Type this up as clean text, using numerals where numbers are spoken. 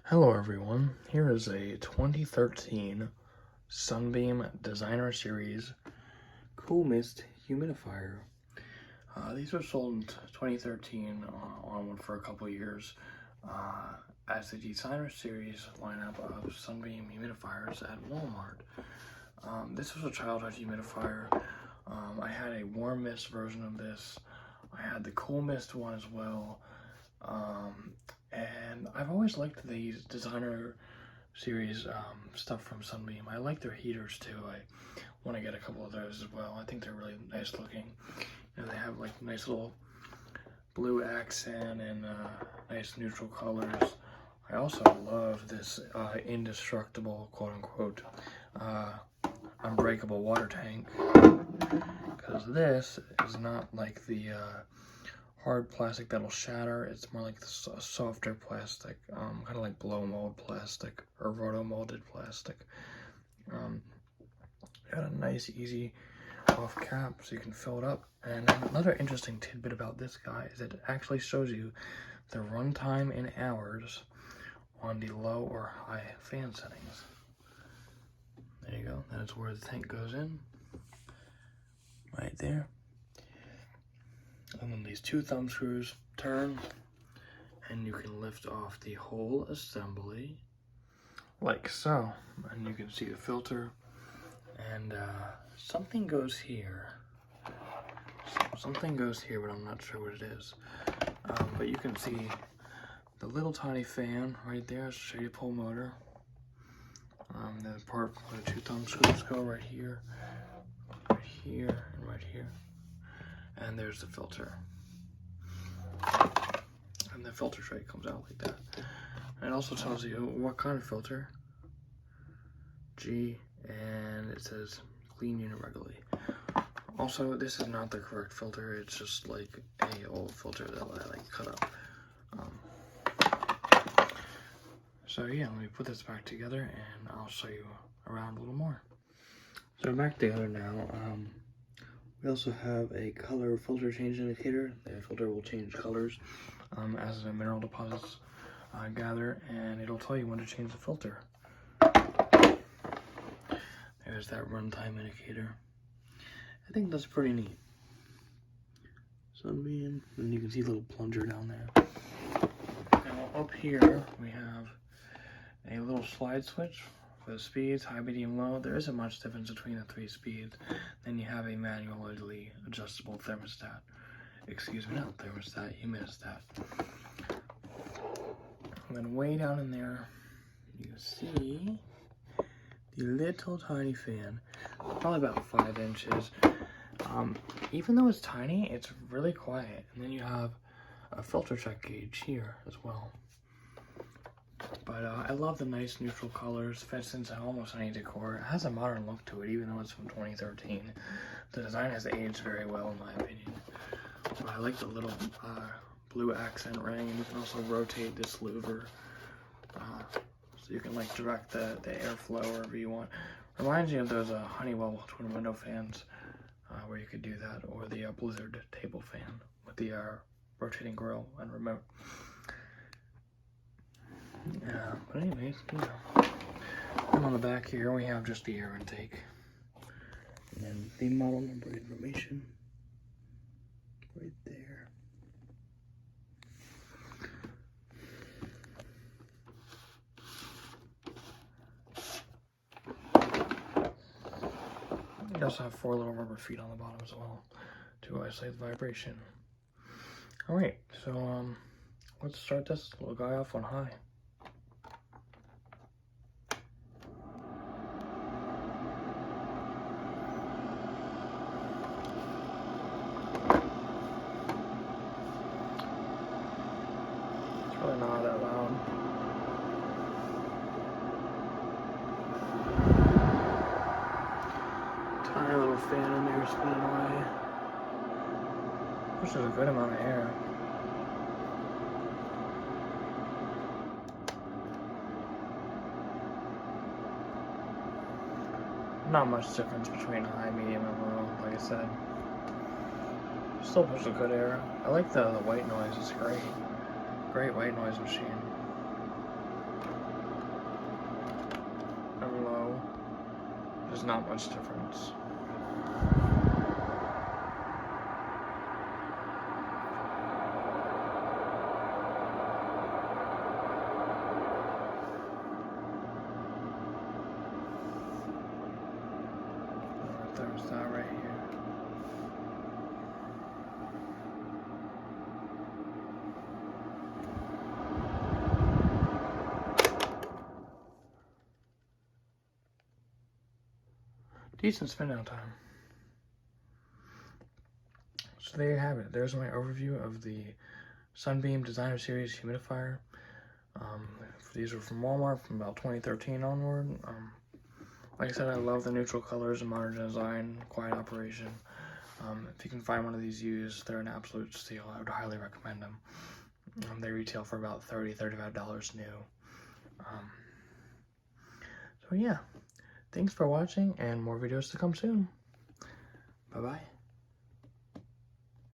Hello everyone, here is a 2013 Sunbeam Designer Series Cool Mist Humidifier. These were sold in 2013 onward for a couple years as the Designer Series lineup of Sunbeam humidifiers at Walmart. This was a childhood humidifier. I had a warm mist version of this. I had the cool mist one as well. And I've always liked the Designer Series stuff from Sunbeam. I like their heaters too. I want to get a couple of those as well. I think they're really nice looking. You know, they have like nice little blue accent and nice neutral colors. I also love this indestructible, quote unquote, unbreakable water tank, because this is not like the hard plastic that'll shatter. It's more like a softer plastic, kind of like blow mold plastic or roto molded plastic. Got a nice easy off cap so you can fill it up. And another interesting tidbit about this guy is it actually shows you the runtime in hours on the low or high fan settings. There you go. That is where the tank goes in, right there. And then these two thumb screws turn, and you can lift off the whole assembly, like so. And you can see the filter, and something goes here. Something goes here, but I'm not sure what it is. But you can see the little tiny fan right there. Show you pull motor. The part where the two thumb screws go right here, and right here. And there's the filter. And the filter tray comes out like that. And it also tells you what kind of filter. G, and it says clean unit regularly. Also, this is not the correct filter. It's just like a old filter that I like cut up. So yeah, let me put this back together and I'll show you around a little more. So back together now. We also have a color filter change indicator. The filter will change colors as the mineral deposits gather, and it'll tell you when to change the filter. There's that runtime indicator. I think that's pretty neat. Sunbeam, and you can see a little plunger down there. Now up here we have a little slide switch for the speeds, high, medium, low. There isn't much difference between the three speeds. Then you have a manually adjustable thermostat. Excuse me, not thermostat, humidistat. And then way down in there, you see the little tiny fan, probably about 5 inches. Even though it's tiny, it's really quiet. And then you have a filter check gauge here as well. But I love the nice neutral colors, fits into almost any decor. It has a modern look to it, even though it's from 2013. The design has aged very well, in my opinion. But I like the little blue accent ring. You can also rotate this louver, so you can like direct the airflow wherever you want. Reminds me of those Honeywell twin window fans, where you could do that, or the Blizzard table fan with the rotating grill and remote. Yeah, but anyways, you know. And on the back here, we have just the air intake. And then the model number information right there. You also have 4 little rubber feet on the bottom as well to isolate the vibration. Alright, so let's start this little guy off on high. Really not that loud. Tiny little fan in there spinning away. Which is a good amount of air. Not much difference between high, medium, and low, like I said. Still pushes good air. I like the white noise, it's great. Great white noise machine. There's not much difference. There's that right here. Decent spin down time. So there you have it. There's my overview of the Sunbeam Designer Series Humidifier. These are from Walmart from about 2013 onward. Like I said, I love the neutral colors and modern design, quiet operation. If you can find one of these used, they're an absolute steal. I would highly recommend them. They retail for about $30, $35 new. So yeah, thanks for watching, and more videos to come soon. Bye-bye.